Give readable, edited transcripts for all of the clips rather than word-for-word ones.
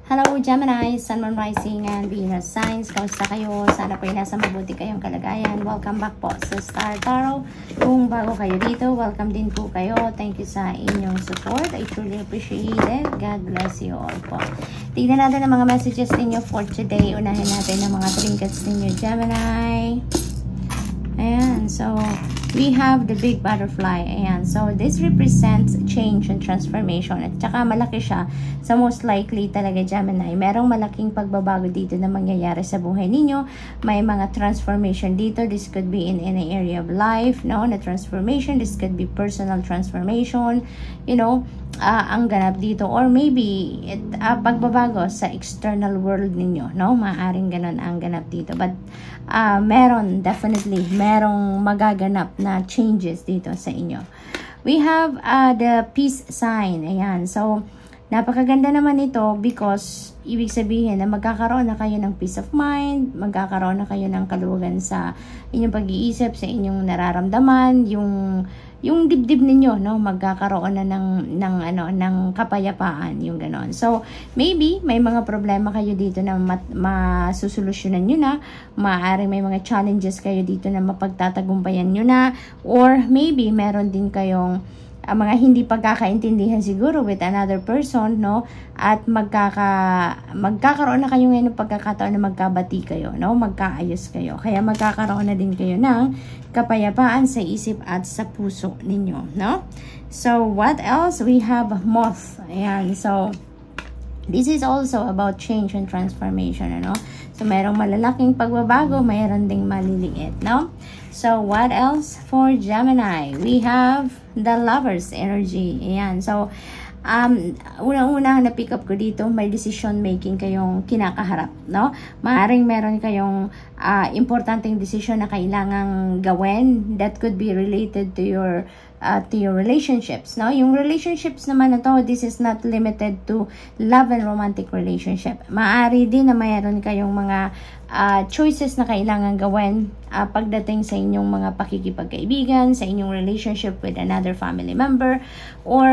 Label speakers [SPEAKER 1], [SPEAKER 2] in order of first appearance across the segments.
[SPEAKER 1] Hello Gemini, Sun, Moon, Rising, and Venus signs. Kamusta kayo? Sana po ay nasa mabuti kayong kalagayan. Welcome back po sa Star Tarot. Kung bago kayo dito, welcome din po kayo. Thank you sa inyong support. I truly appreciate it. God bless you all po. Tignan natin ang mga messages ninyo for today. Unahin natin ang mga trinkets ninyo, Gemini. Ayan, so we have the big butterfly. Ayan, so this represents change and transformation. At saka malaki siya. So most likely talaga, Gemini, merong malaking pagbabago dito na mangyayari sa buhay ninyo. May mga transformation dito. This could be in any area of life, no? Na transformation. This could be personal transformation. You know, ang ganap dito. Or maybe pagbabago sa external world ninyo, no? Maaring ganon ang ganap dito. But meron, definitely, merong magaganap na changes dito sa inyo. We have the peace sign. Ayan. So, napakaganda naman ito because ibig sabihin na magkakaroon na kayo ng peace of mind, magkakaroon na kayo ng kaluwagan sa inyong pag-iisip, sa inyong nararamdaman, yung dibdib ninyo, no, magkakaroon na ng kapayapaan, yung ganon. So maybe may mga problema kayo dito na masusolusyonan nyo na, maaari may mga challenges kayo dito na mapagtatagumpayan nyo na, or maybe meron din kayong mga hindi pagkakaintindihan siguro with another person, no? At magkakaroon na kayo ngayon ng pagkakataon na magkabati kayo, no? Magkaayos kayo. Kaya magkakaroon na din kayo ng kapayapaan sa isip at sa puso ninyo, no? So, what else? We have moth. Ayan. So, this is also about change and transformation, ano? So, mayroong malalaking pagbabago, mayroon ding maliliit, no? So, what else for Gemini? We have the Lover's energy. Ayan. So, unang-unang na-pick up ko dito, may decision making kayong kinakaharap, no? Maaring meron kayong importanteng decision na kailangang gawin that could be related to your relationships, no? Yung relationships naman na to, this is not limited to love and romantic relationship. Maaari din na mayroon kayong mga choices na kailangan gawin pagdating sa inyong mga pakikipagkaibigan, sa inyong relationship with another family member, or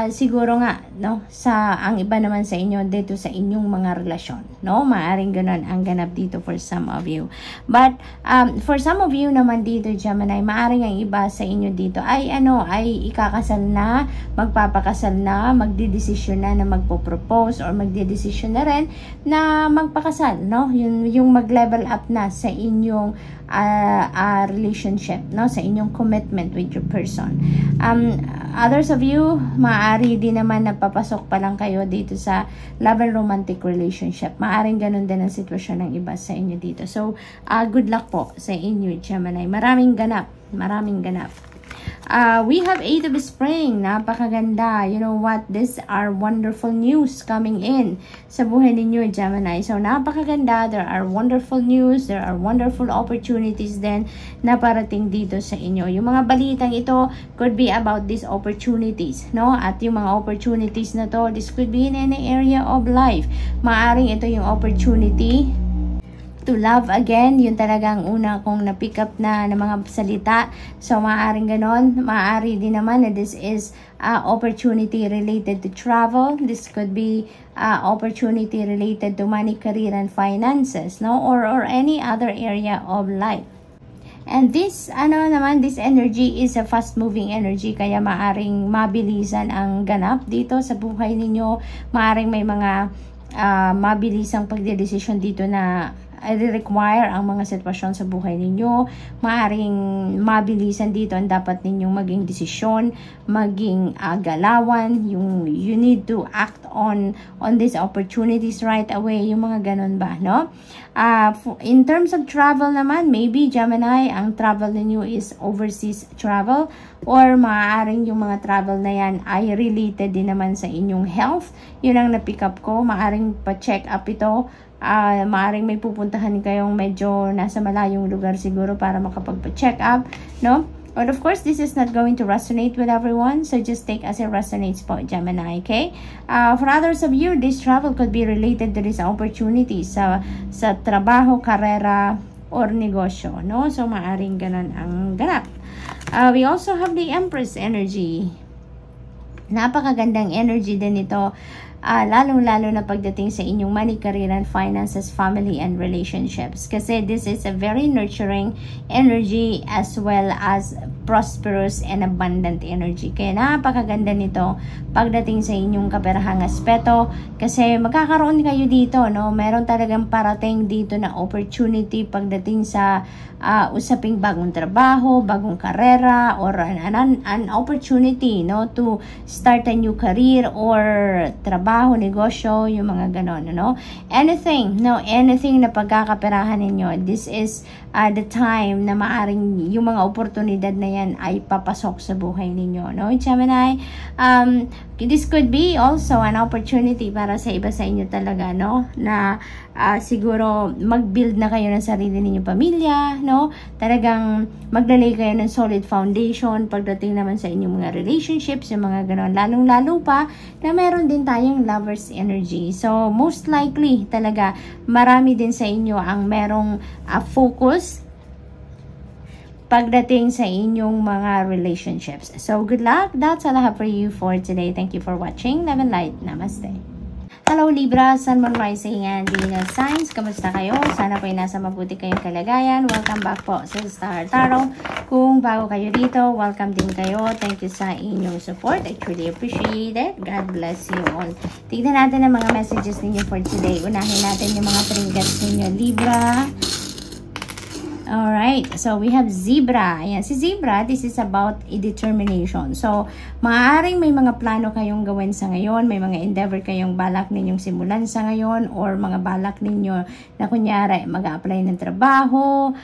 [SPEAKER 1] siguro nga, no, sa ang iba naman sa inyo dito sa inyong mga relasyon, no? Maaring ganun ang ganap dito for some of you. But for some of you naman dito, Gemini, maaring ang iba sa inyo dito ay ikakasal na, magpapakasal na, magdidesisyon na magpo-propose, or magdidesisyon na rin na magpakasal, no? Yung mag-level up na sa inyong relationship, no? Sa inyong commitment with your person. Others of you, maaari din naman napapasok pa lang kayo dito sa love and romantic relationship. Maaring ganun din ang sitwasyon ng iba sa inyo dito. So, good luck po sa inyo, Gemini. Maraming ganap. Maraming ganap. We have 8 of Spring. Napakaganda. You know what? These are wonderful news coming in sa buhay ninyo, Gemini. So, napakaganda. There are wonderful news. There are wonderful opportunities din na parating dito sa inyo. Yung mga balitang ito could be about these opportunities, no? At yung mga opportunities na to, this could be in any area of life. Maaring ito yung opportunity to love again. Yun talagang una kong na-pick up na mga salita. So, maaaring ganon. Maaari din naman na this is opportunity related to travel. This could be opportunity related to money, career, and finances, no? Or any other area of life. And this, this energy is a fast-moving energy. Kaya maaring mabilisan ang ganap dito sa buhay ninyo. Maaring may mga mabilisang pagdedesisyon dito na require ang mga sitwasyon sa buhay ninyo. Maaring mabilisan dito ang dapat ninyong maging desisyon, maging galawan. You need to act on these opportunities right away. Yung mga ganun ba, no? In terms of travel naman, maybe Gemini, ang travel ninyo is overseas travel, or maaaring yung mga travel na yan ay related din naman sa inyong health. Yun ang na-pick up ko. Maaring pa-check up ito. Maaring may pupuntahan kayong medyo nasa malayong lugar siguro para makapagpa-check up, no? But of course, this is not going to resonate with everyone, so just take as it resonates po, Gemini, okay? For others of you, this travel could be related to these opportunities sa trabaho, karera, or negosyo, no? So, maaring ganun ang ganap. We also have the Empress energy. Napakagandang energy din ito. lalong-lalo na pagdating sa inyong money, career, and finances, family, and relationships. Kasi this is a very nurturing energy as well as prosperous and abundant energy. Kaya napakaganda nito pagdating sa inyong kaperahang aspeto, kasi magkakaroon kayo dito, no? Meron talagang parating dito na opportunity pagdating sa usaping bagong trabaho, bagong karera, or an opportunity, no, to start a new career or trabaho, negosyo, yung mga ganon, no? Anything na pagkakaperahan ninyo, this is the time na maaring yung mga oportunidad na yan ay papasok sa buhay ninyo, no? Gemini, this could be also an opportunity para sa iba sa inyo talaga, no? Na siguro mag-build na kayo ng sarili ninyong pamilya, no? Talagang maglalay kayo ng solid foundation pagdating naman sa inyong mga relationships, yung mga ganon. Lalong-lalo pa na meron din tayong lovers energy. So, most likely talaga marami din sa inyo ang merong focus pagdating sa inyong mga relationships. So, good luck. That's all I have for you for today. Thank you for watching. Love and light. Namaste. Hello Libra, Sun, Moon, Rising, and Venus signs. Kamusta kayo? Sana po ay nasa mabuti kayong kalagayan. Welcome back po sa Star Tarot. Kung bago kayo dito, welcome din kayo. Thank you sa inyong support. I truly appreciate it. God bless you all. Tignan natin ang mga messages ninyo for today. Unahin natin yung mga triggers ninyo, Libra. Alright, so we have Zebra. Ayan, si Zebra, this is about a determination. So, maaaring may mga plano kayong gawin sa ngayon, may mga endeavor kayong balak ninyong simulan sa ngayon, or mga balak ninyo na kunyari, mag-apply ng trabaho,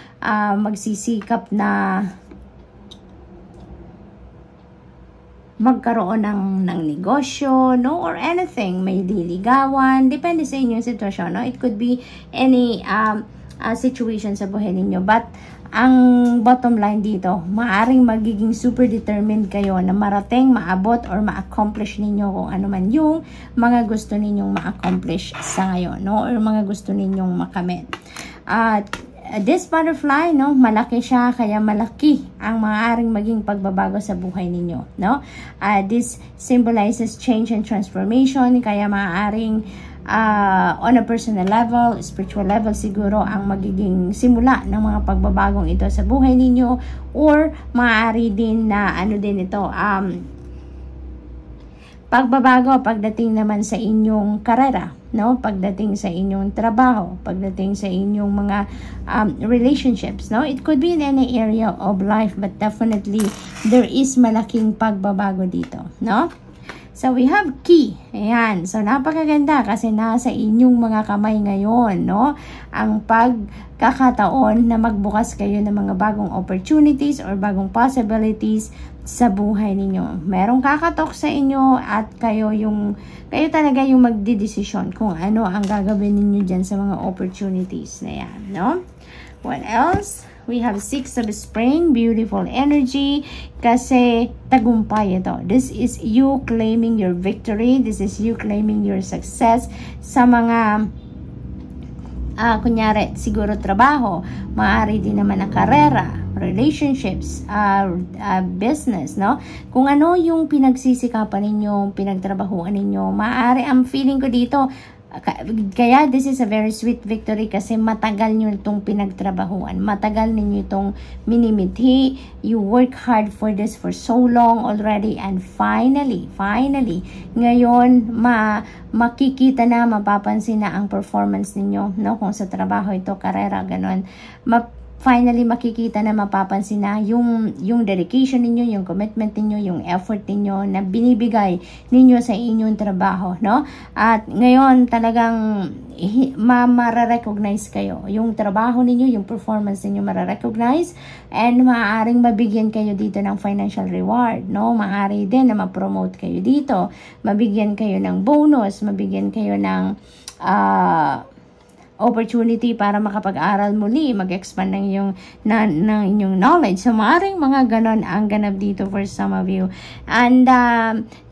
[SPEAKER 1] magsisikap na magkaroon ng negosyo, no, or anything, may liligawan, depende sa inyong sitwasyon, no? It could be any situation sa buhay ninyo. But, ang bottom line dito, maaring magiging super determined kayo na marating, maabot, or ma-accomplish ninyo kung ano man yung mga gusto ninyong ma-accomplish sa ngayon, no? Or mga gusto ninyong makamit. This butterfly, no, malaki siya, kaya malaki ang maaaring maging pagbabago sa buhay ninyo, no? This symbolizes change and transformation, kaya maaaring on a personal level, spiritual level siguro ang magiging simula ng mga pagbabagong ito sa buhay ninyo, or maaari din na ano din ito, pagbabago pagdating naman sa inyong karera, no? Pagdating sa inyong trabaho, pagdating sa inyong mga relationships, no? It could be in any area of life, but definitely there is malaking pagbabago dito, no? So, we have key. Ayan. So, napakaganda kasi nasa inyong mga kamay ngayon, no? Ang pagkakataon na magbukas kayo ng mga bagong opportunities or bagong possibilities sa buhay ninyo. Merong kakatok sa inyo at kayo talaga yung magdidesisyon kung ano ang gagawin ninyo dyan sa mga opportunities na yan, no? What else? We have Six of Spring, beautiful energy, kasi tagumpay ito. This is you claiming your victory. This is you claiming your success sa mga, kunyari, siguro trabaho, maaari din naman ang karera, relationships, business, no? Kung ano yung pinagsisikapan ninyo, pinagtrabahuan ninyo, maaari, ang feeling ko dito, kaya this is a very sweet victory kasi matagal nyo itong pinagtrabahuan, matagal ninyo itong minimithi, you work hard for this for so long already, and finally ngayon makikita na, mapapansin na ang performance ninyo, no? Kung sa trabaho ito, karera, ganon, finally makikita na, mapapansin na yung dedication ninyo, yung commitment ninyo, yung effort ninyo na binibigay ninyo sa inyong trabaho, no? At ngayon talagang ma-recognize kayo. Yung trabaho ninyo, yung performance ninyo ma-recognize, and maaaring mabigyan kayo dito ng financial reward, no? Maaari din na ma-promote kayo dito, mabigyan kayo ng bonus, mabigyan kayo ng opportunity para makapag-aral muli, mag-expand ng inyong knowledge. So, maaaring mga ganon ang ganap dito for some of you. And,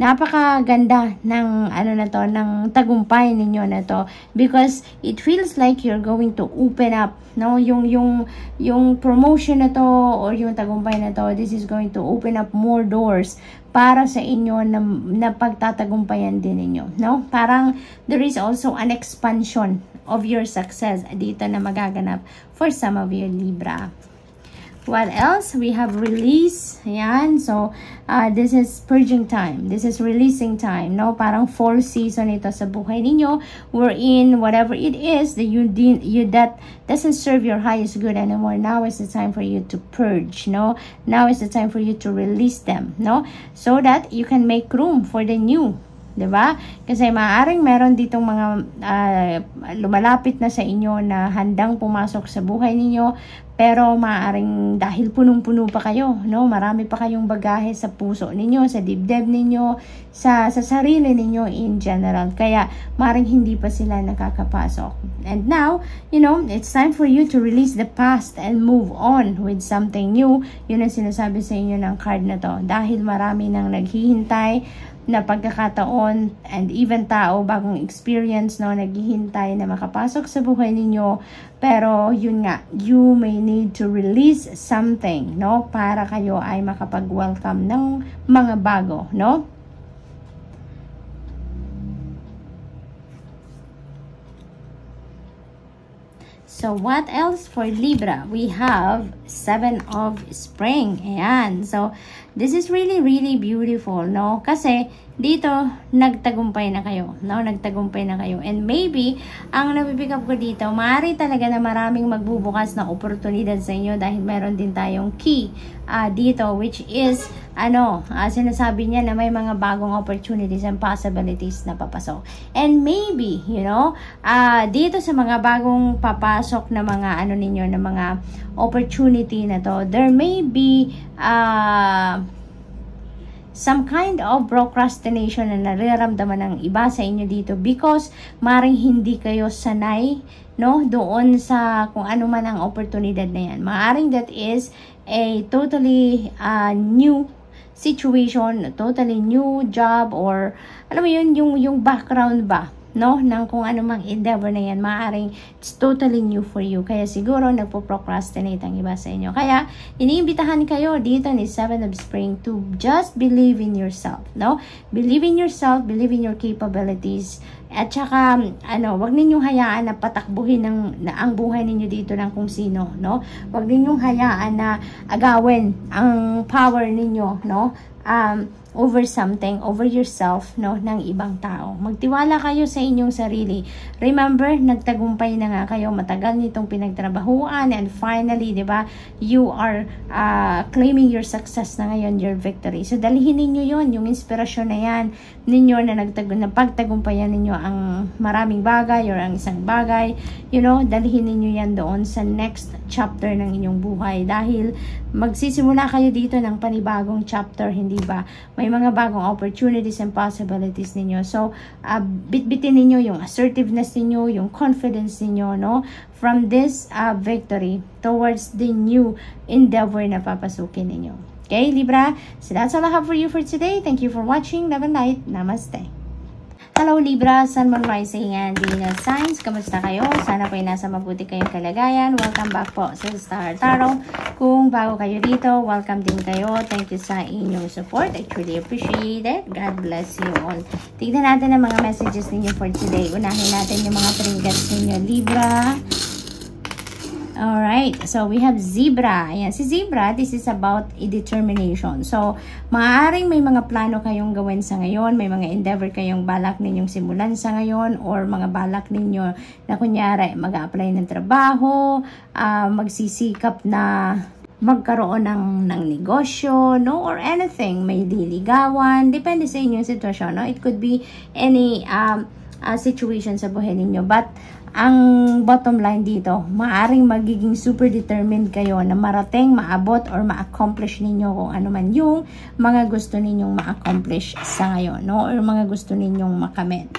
[SPEAKER 1] napakaganda ng, ng tagumpay ninyo na to, because it feels like you're going to open up, no? Yung promotion na to, or yung tagumpay na to, this is going to open up more doors para sa inyo na pagtatagumpayan din ninyo, no? Parang there is also an expansion of your success dito na magaganap for some of you, Libra. What else? We have release. Ayan. So, this is purging time. This is releasing time. No? Parang fall season ito sa buhay ninyo. Wherein, whatever it is that that doesn't serve your highest good anymore. Now is the time for you to purge. No? Now is the time for you to release them. No? So that you can make room for the new. Diba? Kasi maaaring meron ditong mga lumalapit na sa inyo na handang pumasok sa buhay ninyo, pero maaaring dahil punong-puno pa kayo, no? Marami pa kayong bagahe sa puso ninyo, sa dibdib ninyo, sa sarili ninyo in general. Kaya maaaring hindi pa sila nakakapasok. And now, you know, it's time for you to release the past and move on with something new. Yun ang sinasabi sa inyo ng card na to. Dahil marami nang naghihintay na pagkakataon and even tao, bagong experience, no, naghihintay na makapasok sa buhay ninyo, pero yun nga, you may need to release something, no, para kayo ay makapag-welcome ng mga bago, no. So, what else for Libra? We have 7 of Spring. Ayan. So, this is really, really beautiful, no? Kasi, dito, nagtagumpay na kayo, no? Nagtagumpay na kayo. And maybe, ang napipick up ko dito, maaari talaga na maraming magbubukas na oportunidad sa inyo dahil meron din tayong key dito, which is, sinasabi niya na may mga bagong opportunities and possibilities na papasok. And maybe, you know, dito sa mga bagong papasok na mga, na mga opportunity na to, there may be, some kind of procrastination na nararamdaman ng iba sa inyo dito because maring hindi kayo sanay, no, doon sa kung ano man ang oportunidad na yan. Maaring that is a totally new situation, totally new job, or alam mo yun, yung background ba, no, ng kung ano mang endeavor na yan, maaaring it's totally new for you. Kaya siguro nagpo-procrastinate ang iba sa inyo. Kaya iniimbitahan kayo dito ni 7 of Spring to just believe in yourself, no? Believe in yourself, believe in your capabilities. At saka, wag ninyong hayaan na patakbuhin ang buhay ninyo dito ng kung sino, no? Wag ninyong hayaan na agawin ang power ninyo, no? Over something, over yourself, no, ng ibang tao. Magtiwala kayo sa inyong sarili. Remember, nagtagumpay na nga kayo, matagal nitong pinagtrabahuan, and finally, di ba, you are claiming your success na ngayon, your victory. So, dalhin ninyo yon, yung inspirasyon na yan, ninyo na pagtagumpayan ninyo ang maraming bagay or ang isang bagay, you know, dalhin ninyo yan doon sa next chapter ng inyong buhay. Dahil magsisimula kayo dito ng panibagong chapter, hindi ba? May mga bagong opportunities and possibilities ninyo. So, bitbitin ninyo yung assertiveness ninyo, yung confidence ninyo, no? From this victory towards the new endeavor na papasukin ninyo. Okay, Libra? So, that's all I have for you for today. Thank you for watching. Love and light. Namaste. Hello Libra, Sun, Moon, Rising, and Venus signs. Kamusta kayo? Sana po ay nasa mabuti kayong kalagayan. Welcome back po sa Star Tarot. Kung bago kayo dito, welcome din kayo. Thank you sa inyong support. I truly appreciate it. God bless you all. Tignan natin ang mga messages ninyo for today. Unahin natin yung mga triggers ninyo, Libra. Alright, so we have Zebra. Ayan, si Zebra, this is about a determination. So, maaaring may mga plano kayong gawin sa ngayon, may mga endeavor kayong balak ninyong simulan sa ngayon, or mga balak ninyo na kunyari mag-apply ng trabaho, magsisikap na magkaroon ng negosyo, no, or anything, may diligawan, depende sa inyong sitwasyon, no? It could be any situation sa buhay ninyo, but ang bottom line dito, maaring magiging super determined kayo na marating, maabot, or ma-accomplish ninyo kung ano man yung mga gusto ninyong ma-accomplish sa ngayon, no? Or mga gusto ninyong makamit.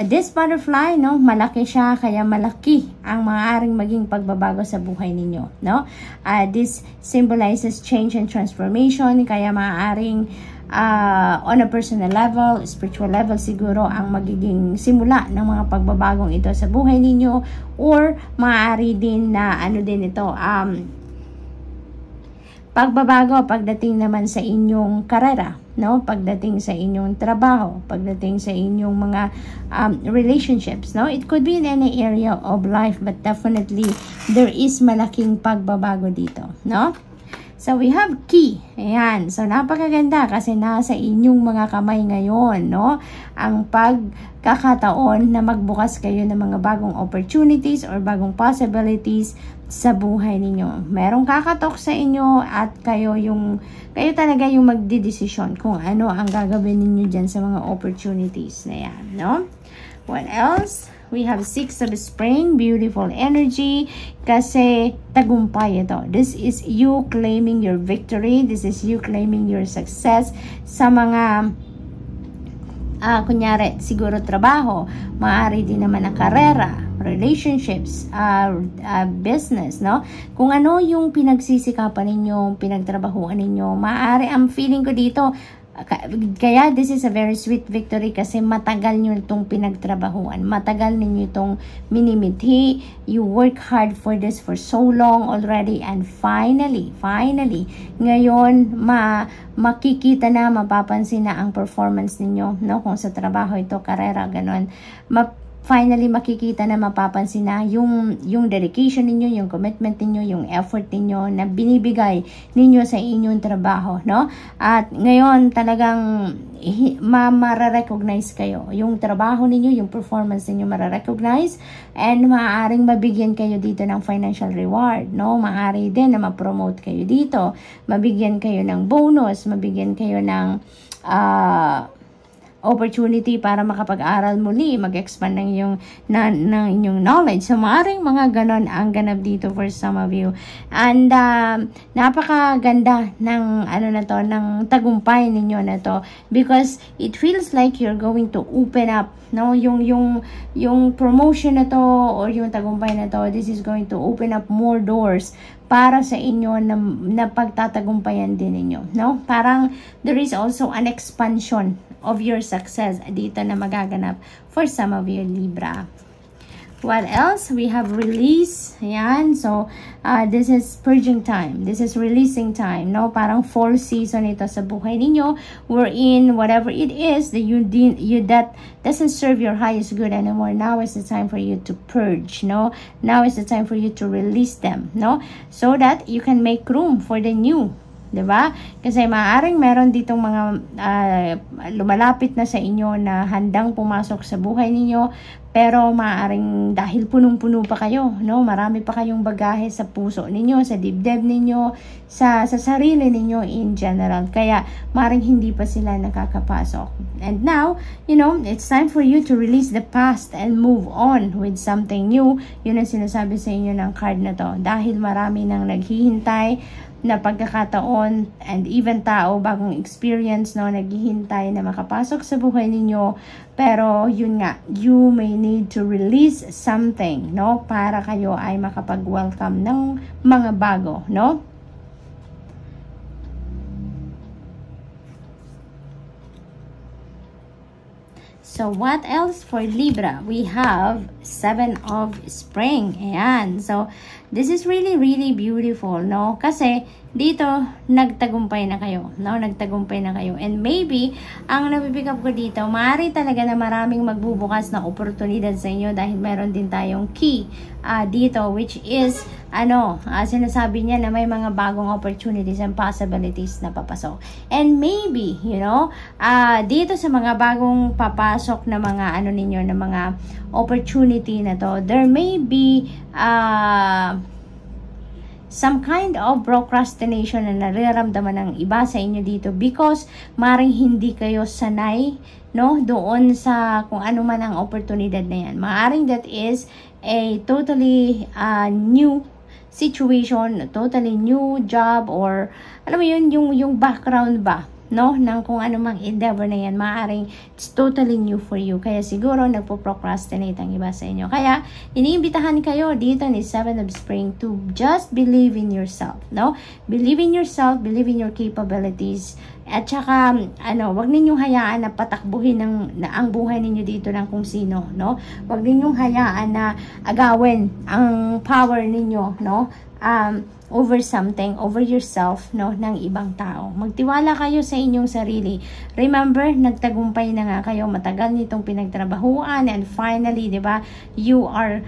[SPEAKER 1] This butterfly, no, malaki siya, kaya malaki ang maaaring maging pagbabago sa buhay ninyo, no? This symbolizes change and transformation, kaya maaaring on a personal level, spiritual level siguro ang magiging simula ng mga pagbabagong ito sa buhay ninyo, or maaari din na ano din ito, pagbabago pagdating naman sa inyong karera, no? Pagdating sa inyong trabaho, pagdating sa inyong mga relationships, no? It could be in any area of life, but definitely there is malaking pagbabago dito, no? So, we have key. Ayan. So, napakaganda kasi nasa inyong mga kamay ngayon, no? Ang pagkakataon na magbukas kayo ng mga bagong opportunities or bagong possibilities sa buhay ninyo. Merong kakatok sa inyo at kayo talaga yung magdidesisyon kung ano ang gagawin ninyo dyan sa mga opportunities na yan, no? What else? We have 6 of spring, beautiful energy, kasi tagumpay ito. This is you claiming your victory. This is you claiming your success sa mga, kunyari, siguro trabaho, maaari din naman ang karera, relationships, business, no? Kung ano yung pinagsisikapan ninyo, pinagtrabahuan ninyo, maaari, ang feeling ko dito, kaya this is a very sweet victory kasi matagal nyo itong pinagtrabahuan. Matagal ninyo itong minimithi. You work hard for this for so long already, and finally, ngayon, makikita na, mapapansin na ang performance ninyo, no? Kung sa trabaho ito, karera, ganon. Finally, makikita na, mapapansin na yung dedication ninyo, yung commitment ninyo, yung effort ninyo na binibigay ninyo sa inyong trabaho, no? At ngayon, talagang mararecognize kayo. Yung trabaho ninyo, yung performance ninyo mararecognize, and maaaring mabigyan kayo dito ng financial reward, no? Maaari din na ma-promote kayo dito, mabigyan kayo ng bonus, mabigyan kayo ng opportunity para makapag-aral muli, mag-expand ng inyong knowledge. So, maaaring mga ganon ang ganap dito for some of you. And, napakaganda ng, ng tagumpay ninyo na to, because it feels like you're going to open up, no? Yung promotion na to, or yung tagumpay na to, this is going to open up more doors para sa inyo na pagtatagumpayan din ninyo, no? Parang there is also an expansion of your success dito na magaganap for some of you, Libra. What else? We have release. Ayan. So, this is purging time. This is releasing time, no? Parang fall season ito sa buhay ninyo. Wherein, whatever it is that that doesn't serve your highest good anymore, now is the time for you to purge, no? Now is the time for you to release them, no? So that you can make room for the new. Diba? Kasi maaaring meron ditong mga lumalapit na sa inyo na handang pumasok sa buhay ninyo, pero maaaring dahil punong-puno pa kayo, no? Marami pa kayong bagahe sa puso ninyo, sa dibdib ninyo, sa sarili ninyo in general. Kaya maaaring hindi pa sila nakakapasok. And now, it's time for you to release the past and move on with something new. Yun ang sinasabi sa inyo ng card na to. Dahil marami nang naghihintay na pagkakataon and even tao, bagong experience, no, naghihintay na makapasok sa buhay ninyo, pero yun nga, you may need to release something, no, para kayo ay makapag-welcome ng mga bago, no? So, what else for Libra? We have 7 of Spring. Ayan. So, this is really, really beautiful, no? Kasi, dito, nagtagumpay na kayo, no? Nagtagumpay na kayo. And maybe, ang napipick up ko dito, maaari talaga na maraming magbubukas na oportunidad sa inyo dahil meron din tayong key dito, which is, sinasabi niya na may mga bagong opportunities and possibilities na papasok. And maybe, dito sa mga bagong papasok na mga, na mga opportunity na to, there may be, some kind of procrastination na nararamdaman ng iba sa inyo dito because maring hindi kayo sanay, no, doon sa kung ano man ang oportunidad na yan. Maaring that is a totally new situation, totally new job, or alam mo yun, yung background ba, no, ng kung ano mang endeavor na yan, maaaring it's totally new for you. Kaya siguro nagpo-procrastinate ang iba sa inyo. Kaya iniimbitahan kayo dito ni 7 of Spring to just believe in yourself, no? Believe in yourself, believe in your capabilities, At saka, wag ninyong hayaan na patakbuhin ang buhay ninyo dito ng kung sino, no? Wag ninyong hayaan na agawin ang power ninyo, no? Over something, over yourself, no, ng ibang tao. Magtiwala kayo sa inyong sarili. Remember, nagtagumpay na nga kayo, matagal nitong pinagtrabahuan, and finally, di ba, you are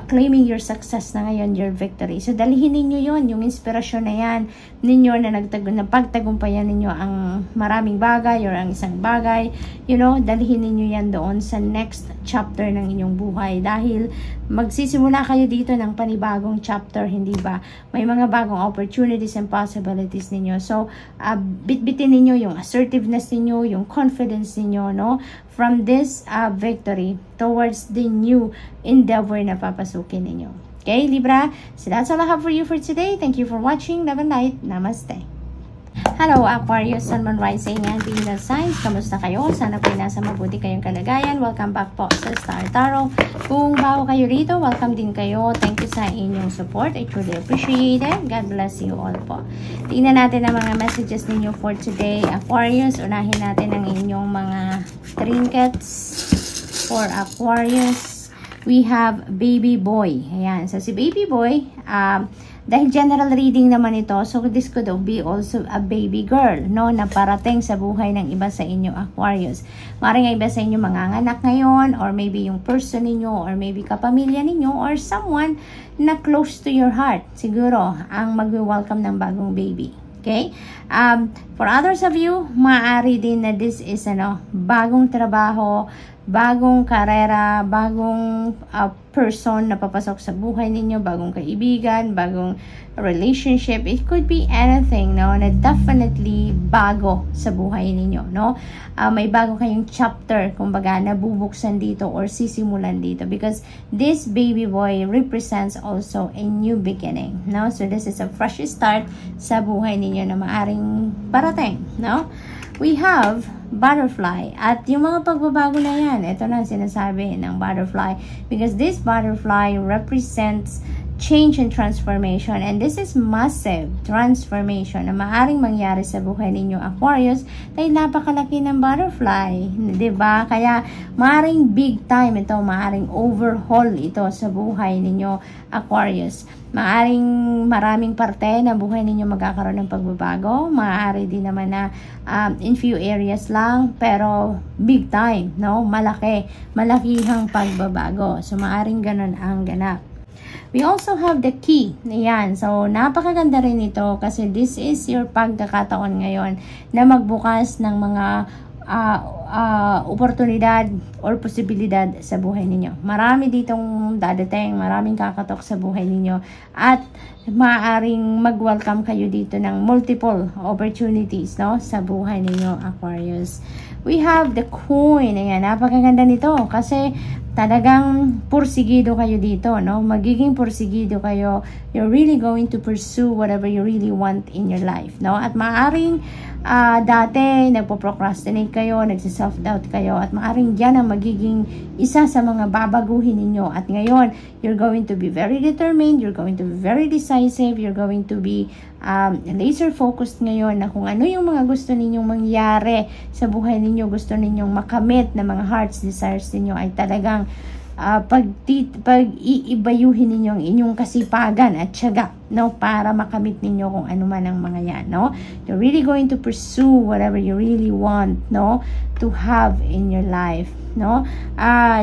[SPEAKER 1] claiming your success na ngayon, your victory. So, dalhin ninyo yon, yung inspirasyon na yan ninyo na pagtagumpayan ninyo ang maraming bagay or ang isang bagay, dalhin ninyo yan doon sa next chapter ng inyong buhay. Dahil magsisimula kayo dito ng panibagong chapter, hindi ba? May mga bagong opportunities and possibilities ninyo. So, bitbitin ninyo yung assertiveness ninyo, yung confidence ninyo, no? From this victory towards the new endeavor na papasukin ninyo. Okay, Libra? So, that's all I have for you for today. Thank you for watching. Love and light. Namaste. Hello, Aquarius, Sun, Moon, Rising, and Venus signs. Kamusta kayo? Sana po nasa mabuti kayong kalagayan. Welcome back po sa Star Tarot. Kung bago kayo rito, welcome din kayo. Thank you sa inyong support. I truly appreciate it. God bless you all po. Tingnan natin ang mga messages ninyo for today, Aquarius. Unahin natin ang inyong mga trinkets for Aquarius. We have Baby Boy. Ayan. So, si Baby Boy, dahil general reading naman ito, so this could be also a baby girl, no, na parating sa buhay ng iba sa inyo, Aquarius. Maring iba sa inyo manganganak ngayon, or maybe yung person ninyo, or maybe kapamilya ninyo, or someone na close to your heart, siguro, ang mag-welcome ng bagong baby. Okay? For others of you, maaari din na this is, bagong trabaho, bagong karera, bagong person na papasok sa buhay ninyo, bagong kaibigan, bagong relationship. It could be anything, no, na definitely bago sa buhay ninyo, no? May bago kayong chapter, kumbaga, nabubuksan dito or sisimulan dito, because this baby boy represents also a new beginning, no? So this is a fresh start sa buhay ninyo na maaring parating, no? We have butterfly. At yung mga pagbabago na yan, ito na sinasabi ng butterfly. Because this butterfly represents change and transformation. And this is massive transformation na maaring mangyari sa buhay ninyo, Aquarius, dahil napakalaki ng butterfly. Diba? Kaya maaring big time ito, maaring overhaul ito sa buhay ninyo, Aquarius. Maaring maraming parte na buhay ninyo magkakaroon ng pagbabago. Maaari din naman na in few areas lang, pero big time, no? Malakihang pagbabago. So maaring ganun ang ganap. We also have the key. Ayan. So, napakaganda rin ito kasi this is your pagkakataon ngayon na magbukas ng mga oportunidad or posibilidad sa buhay ninyo. Marami ditong dadating, maraming kakatok sa buhay ninyo, at maaaring mag-welcome kayo dito ng multiple opportunities, no, sa buhay ninyo, Aquarius. We have the coin. Ayan, napakaganda nito kasi talagang pursigido kayo dito, no? Magiging pursigido kayo. You're really going to pursue whatever you really want in your life, no? At maaaring dati nagpo-procrastinate kayo, nagsi-self-doubt kayo, at maaaring yan ang magiging isa sa mga babaguhin ninyo. At ngayon, you're going to be very determined, you're going to be very decisive, you're going to be laser focused ngayon na kung ano yung mga gusto ninyong mangyari sa buhay ninyo, gusto ninyong makamit na mga hearts desires ninyo, ay talagang pag-iibayuhin ninyo ang inyong kasipagan at tiyaga, no, para makamit ninyo kung ano man ang mga yan, no? You're really going to pursue whatever you really want, no, to have in your life, no?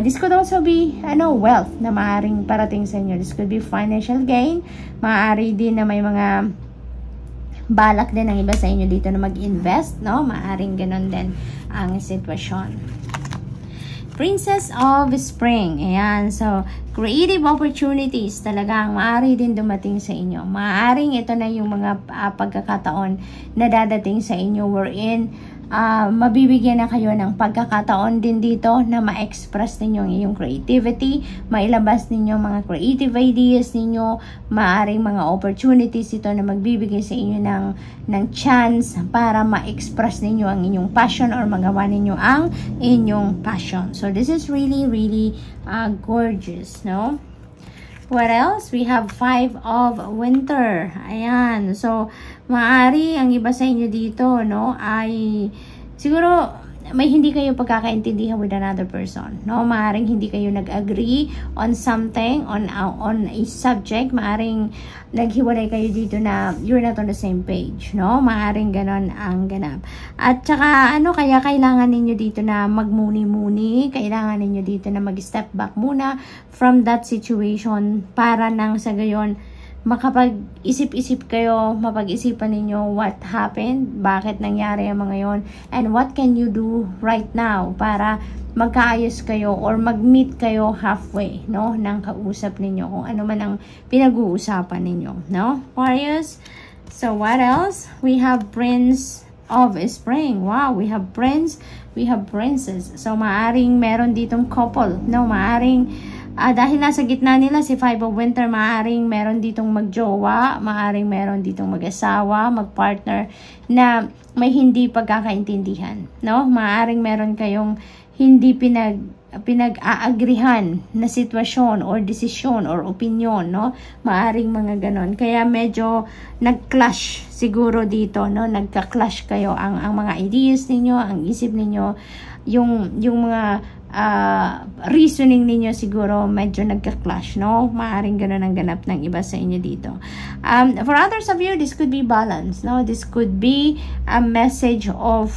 [SPEAKER 1] This could also be, wealth na maaaring parating sa inyo. This could be financial gain. Maaari din na may mga balak din ng iba sa inyo dito na mag-invest, no? Maaring ganun din ang sitwasyon. Princess of Spring. Ayan. So, creative opportunities talagang maaari din dumating sa inyo. Maaaring ito na yung mga pagkakataon na dadating sa inyo wherein mabibigyan na kayo ng pagkakataon din dito na ma-express ninyo ang iyong creativity, mailabas ninyo mga creative ideas ninyo, maaaring mga opportunities ito na magbibigay sa inyo ng chance para ma-express ninyo ang inyong passion or magawa ninyo ang inyong passion. So this is really, really gorgeous, no? What else? We have 5 of Winter. Ayan. So, Maaari ang iba sa inyo dito, no, ay siguro may hindi kayo pagkakaintindihan with another person, no? Maaring hindi kayo nag-agree on something, on a subject. Maaring naghiwalay kayo dito na you're not on the same page, no? Maaring ganon ang ganap. At saka kaya kailangan ninyo dito na magmuni-muni, kailangan ninyo dito na mag-step back muna from that situation para nang sa gayon makapag-isip-isip kayo, mapag-isipan ninyo what happened, bakit nangyari ang mga yon, and what can you do right now para magkaayos kayo or mag-meet kayo halfway, no, ng kausap ninyo, kung ano man ang pinag-uusapan ninyo, no, Aquarius. So, what else? We have Prince of Spring. Wow, we have Prince, we have Princess. So, maaring meron ditong couple, no, maaring dahil nasa gitna nila si Five of Winter, maaring meron ditong magjowa, maaring meron ditong mag-asawa, mag-partner na may hindi pagkakaintindihan, no? Maaring meron kayong hindi pinag-aagrihan na sitwasyon or desisyon or opinion, no? Maaring mga ganon. Kaya medyo nag-clash siguro dito, no? Nagka-clash kayo ang mga ideas ninyo, ang isip ninyo, yung mga reasoning ninyo siguro medyo nagka-clash, no? Maaring ganun ang ganap ng iba sa inyo dito. For others of you, this could be balance, no? This could be a message of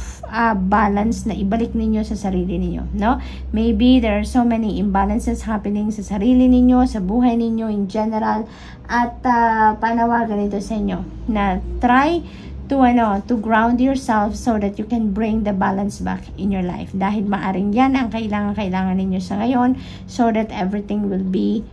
[SPEAKER 1] balance na ibalik ninyo sa sarili ninyo, no? Maybe there are so many imbalances happening sa sarili ninyo, sa buhay ninyo in general, at panawagan ito sa inyo na try to ground yourself so that you can bring the balance back in your life. Dahil maaring yan ang kailangan ninyo sa ngayon so that everything will be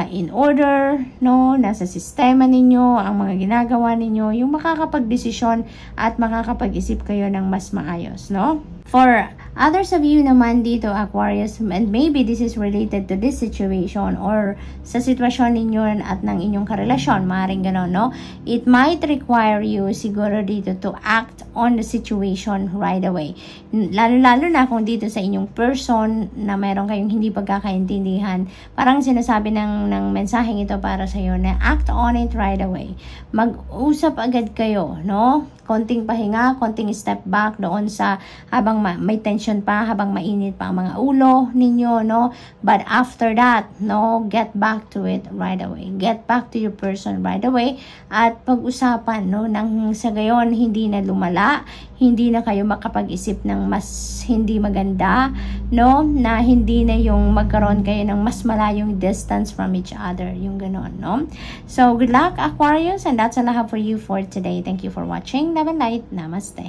[SPEAKER 1] in order, no? Nasa sistema ninyo, ang mga ginagawa ninyo, yung makakapag-desisyon at makakapag-isip kayo ng mas maayos, no? For others of you naman dito, Aquarius, and maybe this is related to this situation or sa sitwasyon ninyo at ng inyong karelasyon, maaaring gano'n, no? It might require you siguro dito to act on the situation right away. Lalo-lalo na kung dito sa inyong person na meron kayong hindi pagkakaintindihan, parang sinasabi ng mensaheng ito para sa iyo na act on it right away. Mag-usap agad kayo, no? Konting pahinga, konting step back doon sa habang may tension pa, habang mainit pa ang mga ulo ninyo, no? But after that, no, get back to it right away. Get back to your person right away at pag-usapan, no, nang sa gayon hindi na lumala, hindi na kayo makapag-isip ng mas hindi maganda, no, na hindi na yung magkaroon kayo ng mas malayong distance from each other, yung ganon, no? So, good luck, Aquarius, and that's all I have for you for today. Thank you for watching. Love and light. Namaste.